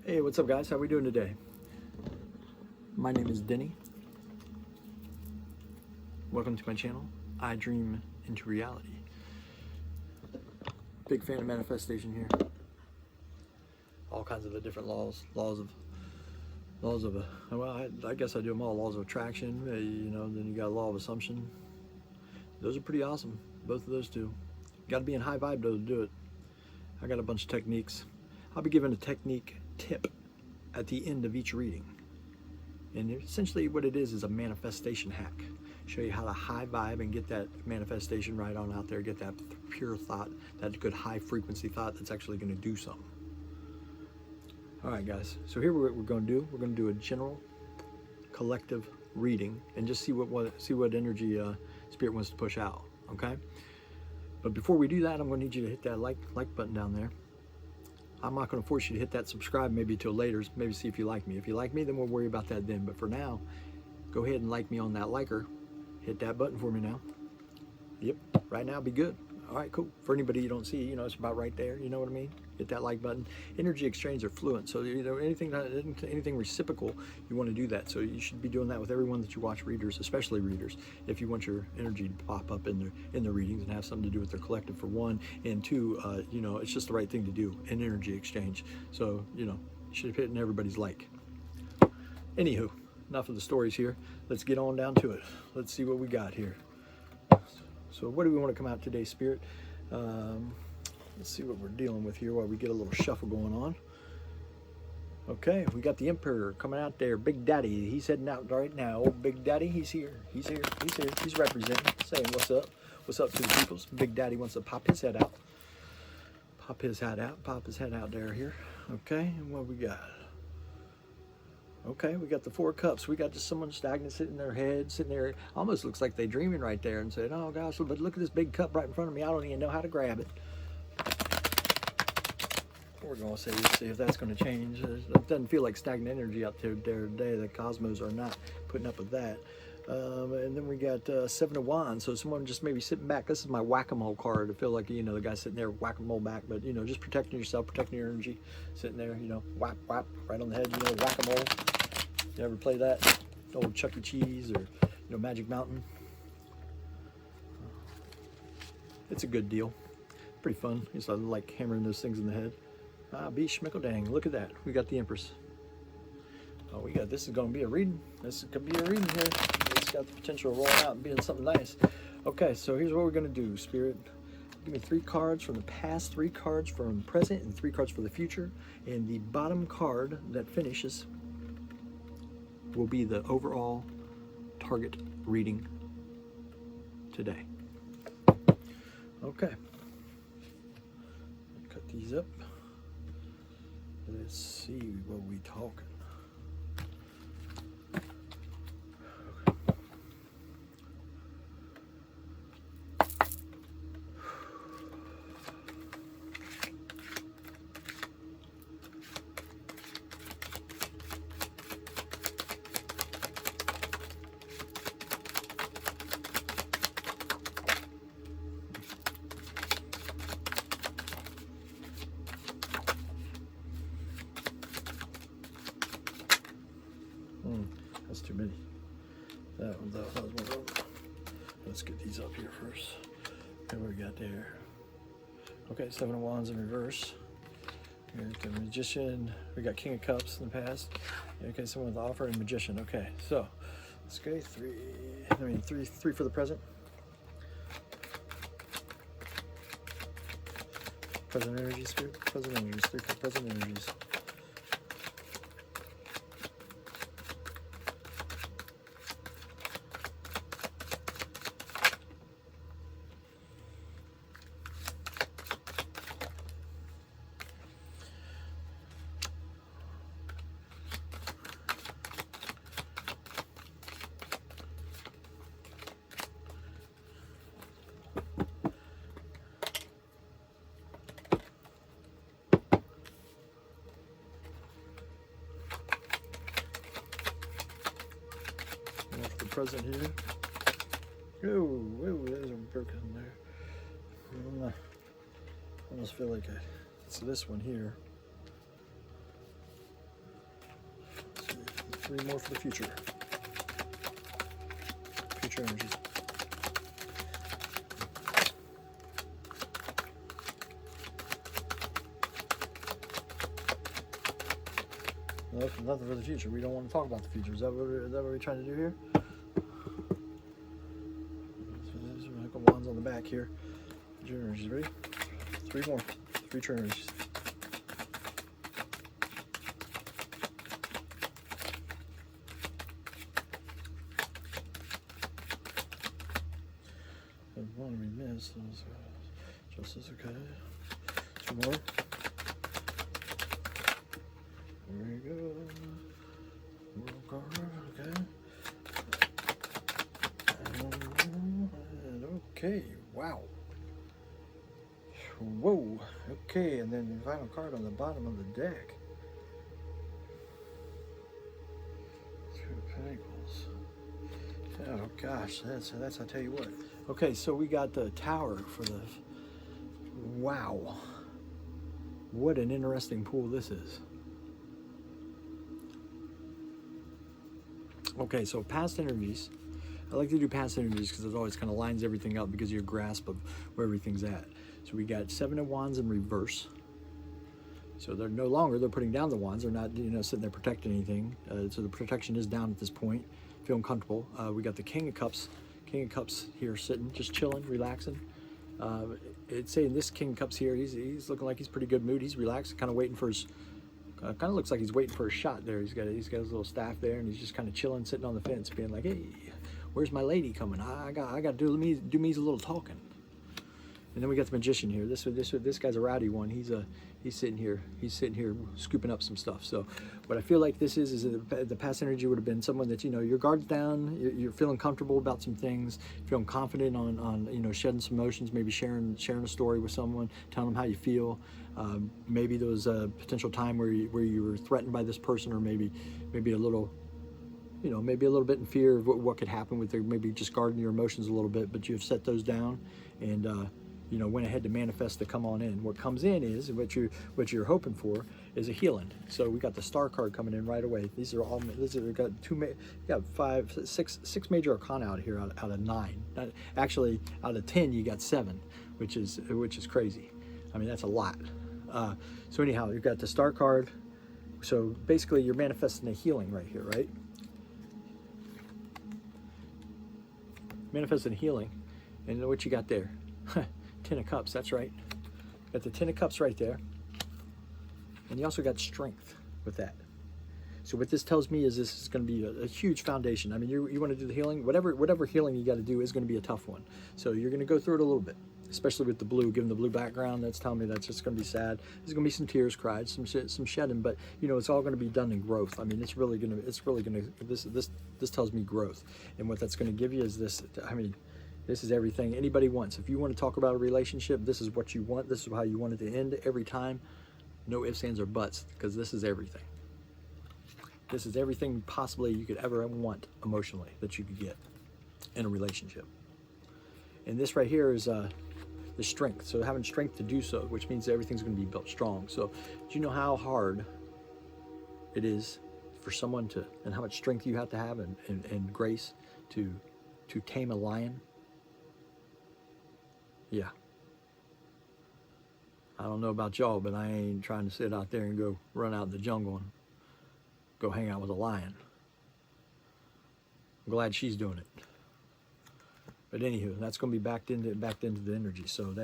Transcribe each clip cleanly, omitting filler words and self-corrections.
Hey, what's up guys? How we doing today? My name is Denny. Welcome to my channel, I Dream into Reality. Big fan of manifestation here. All kinds of the different laws of well, I guess I do them all. Laws of attraction, you know, then you got law of assumption. Those are pretty awesome, both of those two. Got to be in high vibe though to do it. I got a bunch of techniques. I'll be giving a technique tip at the end of each reading. And essentially what it is a manifestation hack. Show you how to high vibe and get that manifestation right on out there, get that pure thought, that good high frequency thought that's actually going to do something. All right guys, so here what we're going to do, we're going to do a general collective reading and just see what energy Spirit wants to push out, okay? But before we do that, I'm going to need you to hit that like button down there. I'm not going to force you to hit that subscribe maybe till later, maybe see if you like me. If you like me, then we'll worry about that then. But for now, go ahead and like me on that liker. Hit that button for me now. Yep, right now, be good. All right, cool. For anybody you don't see, you know, it's about right there. You know what I mean? Hit that like button. Energy exchanges are fluent. So, you know, anything reciprocal, you want to do that. So you should be doing that with everyone that you watch readers, especially readers, if you want your energy to pop up in the readings and have something to do with their collective for one. And two, you know, it's just the right thing to do, an energy exchange. So, you know, you should have hit everybody's like. Anywho, enough of the stories here. Let's get on down to it. Let's see what we got here. So what do we want to come out today, Spirit? Let's see what we're dealing with here while we get a little shuffle going on. Okay, we got the Emperor coming out there. Big Daddy, he's heading out right now. Old Big Daddy, he's here. He's here. He's here. He's representing, saying what's up. What's up to the peoples. Big Daddy wants to pop his head out. Pop his head out. Pop his head out there here. Okay, and what we got? Okay, we got the Four Cups. We got just someone stagnant sitting in their head, sitting there. Almost looks like they're dreaming right there and saying, oh gosh, but look at this big cup right in front of me. I don't even know how to grab it. We're going to see if that's going to change. It doesn't feel like stagnant energy out there today. The cosmos are not putting up with that. And then we got Seven of Wands. So someone just maybe sitting back. This is my whack-a-mole card. I feel like, you know, the guy sitting there whack-a-mole back. But, you know, just protecting yourself, protecting your energy. Sitting there, you know, whap, whap, right on the head, you know, whack-a-mole. You ever play that? Old Chuck E. Cheese or, you know, Magic Mountain. It's a good deal. Pretty fun. It's like hammering those things in the head. Be schmickle-dang. Look at that. We got the Empress. Oh, we got, this is going to be a reading. This could be a reading here. It's got the potential of rolling out and being something nice. Okay, so here's what we're going to do, Spirit. Give me 3 cards from the past, 3 cards from the present, and 3 cards for the future. And the bottom card that finishes will be the overall target reading today. Okay. Cut these up. Let's see what we talking. That's too many. That was one of them. Let's get these up here first. Okay, what we got there? Okay, Seven of Wands in reverse. Here's the Magician. We got King of Cups in the past. Okay, someone with offer and Magician. Okay, so let's go three for the present. Present energy, Spirit. Present energies. 3 for present energies. Present here. Oh, there's a broken there. I almost feel like it's this one here. 3 more for the future. Future energies. Nothing for the future. We don't want to talk about the future. Is that what we're trying to do here? So there's a couple wands on the back here. Future energies. Ready? 3 more. Future energies. One we missed. Justice, okay. 2 more. There you go. World card, okay. And okay, wow. Whoa, okay, and then the final card on the bottom of the deck. 2 of Pentacles. Oh gosh, that's I tell you what. Okay, so we got the Tower for the. Wow. What an interesting pool this is. Okay, so past energies. I like to do past energies because it always kind of lines everything up because of your grasp of where everything's at. So we got 7 of Wands in reverse. So they're no longer, they're putting down the wands. They're not, sitting there protecting anything. So the protection is down at this point. Feeling comfortable. We got the King of Cups. King of Cups here sitting, just chilling, relaxing. It's saying this King of Cups here, he's looking like he's pretty good mood. He's relaxed, kind of waiting for his, kind of looks like he's waiting for a shot there. He's got his little staff there, and he's just kind of chilling, sitting on the fence, being like, hey, where's my lady coming? I got to do me a little talking. And then we got the Magician here. This guy's a rowdy one. He's sitting here scooping up some stuff. So what I feel like this is the past energy would have been someone that, your guard's down, you're feeling comfortable about some things, feeling confident on shedding some emotions, maybe sharing a story with someone, telling them how you feel. Maybe there was a potential time where you were threatened by this person, or maybe a little, maybe a little bit in fear of what could happen with their, maybe just guarding your emotions a little bit, but you've set those down and went ahead to manifest to come on in. What comes in is, what you're hoping for is a healing. So we got the Star card coming in right away. We've got six major arcana out here out of 9. Actually, out of 10, you got 7, which is crazy. I mean, that's a lot. So anyhow, you've got the Star card. So basically, you're manifesting a healing right here, right? Manifesting healing. And what you got there? 10 of Cups, that's right. Got the 10 of Cups right there. And you also got strength with that. So what this tells me is this is going to be a huge foundation. I mean, you want to do the healing, whatever healing you got to do is going to be a tough one. So you're going to go through it a little bit, especially with the blue, given the blue background. That's telling me that's just going to be sad. There's going to be some tears cried, some shedding, but it's all going to be done in growth. I mean, this tells me growth. And what that's going to give you is this, I mean, this is everything anybody wants. If you want to talk about a relationship, this is what you want. This is how you want it to end every time. No ifs, ands, or buts, because this is everything. This is everything possibly you could ever want emotionally that you could get in a relationship. And this right here is the strength. So having strength to do so, which means everything's going to be built strong. So do you know how hard it is for someone to, and how much strength you have to have and grace to tame a lion? Yeah. I don't know about y'all, but I ain't trying to sit out there and go run out in the jungle and go hang out with a lion. I'm glad she's doing it. But anywho, that's going to be backed into the energy. So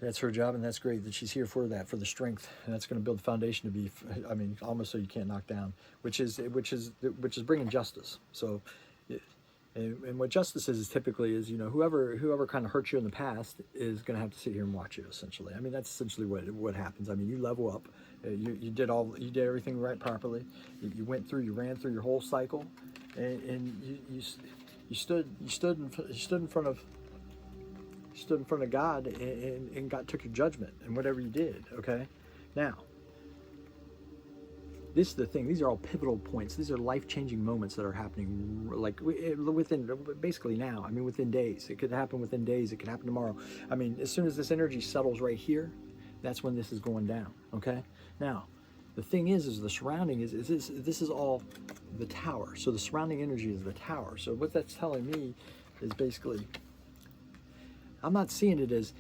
that's her job, and that's great that she's here for that, for the strength, and that's going to build the foundation to be, I mean, almost so you can't knock down, which is bringing justice. So. And what justice is typically is, whoever kind of hurt you in the past is going to have to sit here and watch you, essentially. I mean, that's essentially what happens. I mean, you level up, you did everything right properly. You ran through your whole cycle, and you stood in front of God and God took your judgment and whatever you did. Okay, now. This is the thing. These are all pivotal points. These are life-changing moments that are happening, like within, basically now. I mean, within days. It could happen within days. It could happen tomorrow. I mean, as soon as this energy settles right here, that's when this is going down. Okay. Now, The thing is the surrounding is this is all the tower. So the surrounding energy is the tower. So what that's telling me is basically, I'm not seeing it as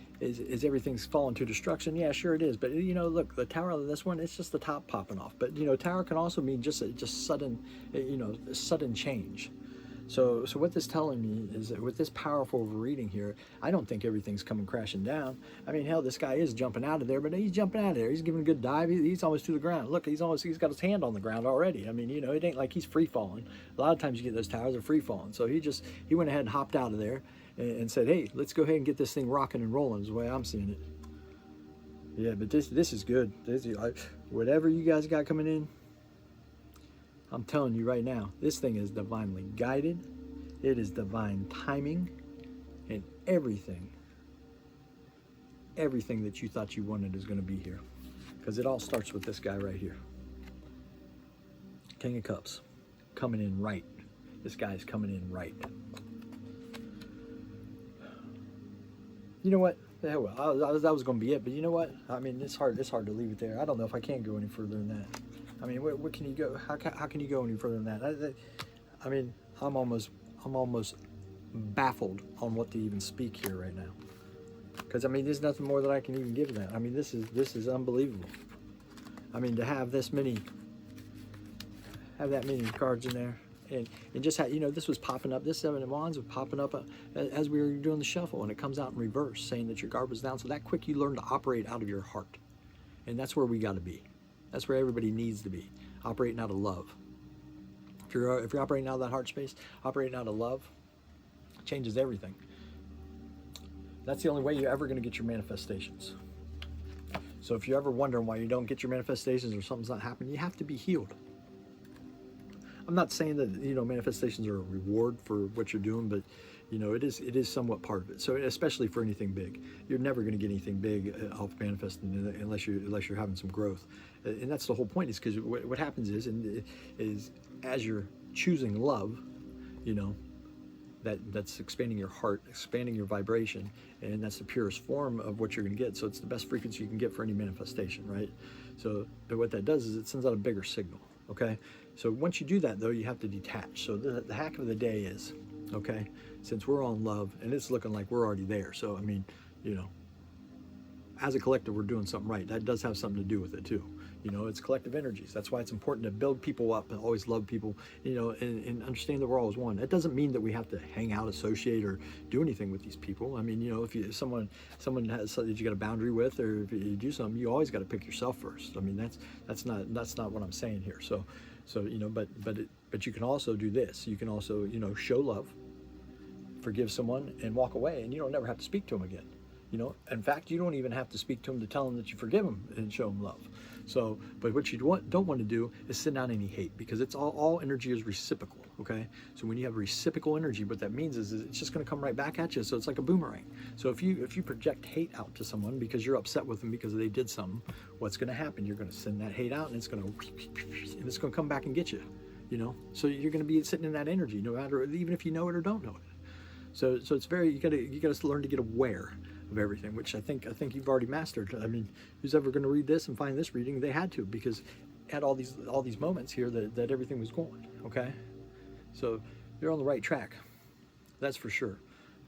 everything's falling to destruction. Yeah, sure it is. But you know, look, the tower on this one, it's just the top popping off. But you know, tower can also mean just sudden, you know, sudden change. So what this is telling me is that with this powerful reading here, I don't think everything's coming crashing down. I mean, hell, this guy is jumping out of there, but he's jumping out of there. He's giving a good dive. He's almost to the ground. Look, he's got his hand on the ground already. I mean, you know, it ain't like he's free falling. A lot of times you get those towers are free falling. So he went ahead and hopped out of there and said, hey, let's go ahead and get this thing rocking and rolling is the way I'm seeing it. Yeah, but this is good. Whatever you guys got coming in, I'm telling you right now, this thing is divinely guided. It is divine timing, and everything that you thought you wanted is going to be here. Because it all starts with this guy right here. King of Cups, coming in right. This guy's coming in right. You know what? Yeah, well, that was going to be it. But you know what? I mean, it's hard to leave it there. I don't know if I can go any further than that. I mean, what can you go? How can you go any further than that? I mean, I'm almost baffled on what to even speak here right now. Because I mean, there's nothing more that I can even give that. I mean, this is unbelievable. I mean, to have that many cards in there, and just how, you know, this was popping up. This Seven of Wands was popping up as we were doing the shuffle, and it comes out in reverse, saying that your guard was down. So that quick, you learn to operate out of your heart, and that's where we got to be. That's where everybody needs to be, operating out of love. If you're operating out of that heart space, operating out of love, changes everything. That's the only way you're ever going to get your manifestations. So if you're ever wondering why you don't get your manifestations or something's not happening, you have to be healed. I'm not saying that, you know, manifestations are a reward for what you're doing, but you know, it is somewhat part of it. So especially for anything big, you're never going to get anything big off manifesting unless you're having some growth, and that's the whole point. Is because what happens is as you're choosing love, you know, that's expanding your heart, expanding your vibration, and that's the purest form of what you're going to get. So it's the best frequency you can get for any manifestation, right? So but what that does is it sends out a bigger signal. Okay, so once you do that, though, you have to detach. So the hack of the day is, okay, since we're on love and it's looking like we're already there, so I mean, you know, as a collective we're doing something right. That does have something to do with it too. You know, it's collective energies. That's why it's important to build people up and always love people, you know, and understand that we're always one. That doesn't mean that we have to hang out, associate, or do anything with these people. I mean, you know, if someone has something that you got a boundary with, or if you do something, you always got to pick yourself first. I mean, that's not what I'm saying here. So you know, but you can also do this. You can also, you know, show love, forgive someone, and walk away, and you don't never have to speak to them again. You know, in fact, you don't even have to speak to them to tell them that you forgive them and show them love. So, but what you don't want to do is send out any hate, because it's all energy is reciprocal. Okay, so when you have reciprocal energy, what that means is it's just going to come right back at you. So it's like a boomerang. So if you project hate out to someone because you're upset with them because they did something, what's going to happen? You're going to send that hate out, and it's going to come back and get you. You know, so you're going to be sitting in that energy, no matter, even if you know it or don't know it. So it's very, you gotta learn to get aware of everything, which I think you've already mastered. I mean, who's ever going to read this and find this reading? They had to, because it had all these moments here that everything was going. Okay, so you're on the right track, that's for sure.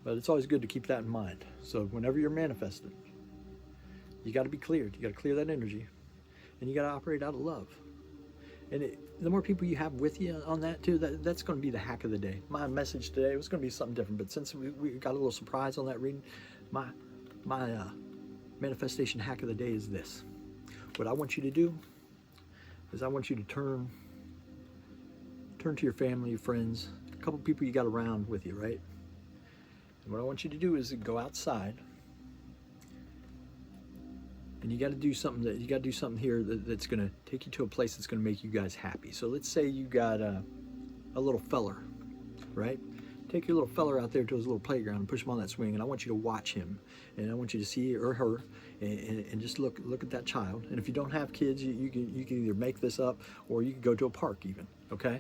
But it's always good to keep that in mind. So whenever you're manifesting, you got to be cleared. You got to clear that energy, and you got to operate out of love. And the more people you have with you on that too, that's going to be the hack of the day. My message today was going to be something different, but since we got a little surprise on that reading, my manifestation hack of the day is this. What I want you to do is I want you to turn to your family, your friends, a couple people you got around with you, right? And what I want you to do is go outside, and you got to do something here that's going to take you to a place that's going to make you guys happy. So let's say you got a little feller, right? Take your little feller out there to his little playground and push him on that swing, and I want you to watch him, and I want you to see or her, and just look at that child. And if you don't have kids, you can either make this up, or you can go to a park even. Okay,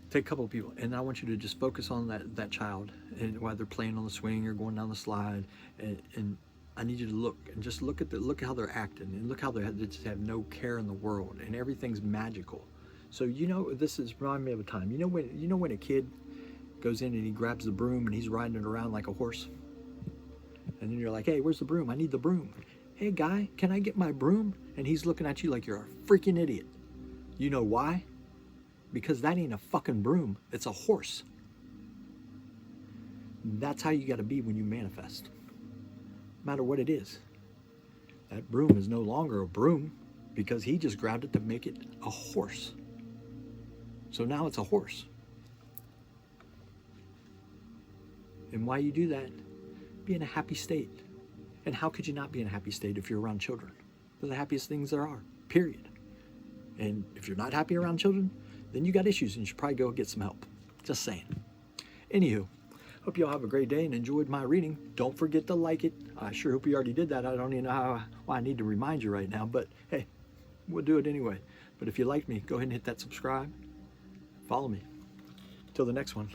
take a couple of people, and I want you to just focus on that child, and while they're playing on the swing or going down the slide, and I need you to look and just look at how they're acting, and look how they just have no care in the world, and everything's magical. So you know, this is remind me of a time. You know when a kid goes in and he grabs the broom and he's riding it around like a horse, and then you're like, hey, where's the broom? I need the broom. Hey guy, can I get my broom? And he's looking at you like you're a freaking idiot. You know why? Because that ain't a fucking broom. It's a horse. That's how you got to be when you manifest. No matter what it is. That broom is no longer a broom because he just grabbed it to make it a horse. So now it's a horse. And why you do that? Be in a happy state. And how could you not be in a happy state if you're around children? They're the happiest things there are, period. And if you're not happy around children, then you got issues and you should probably go get some help. Just saying. Anywho, hope you all have a great day and enjoyed my reading. Don't forget to like it. I sure hope you already did that. I don't even know why I need to remind you right now, but hey, we'll do it anyway. But if you like me, go ahead and hit that subscribe. Follow me. Till the next one.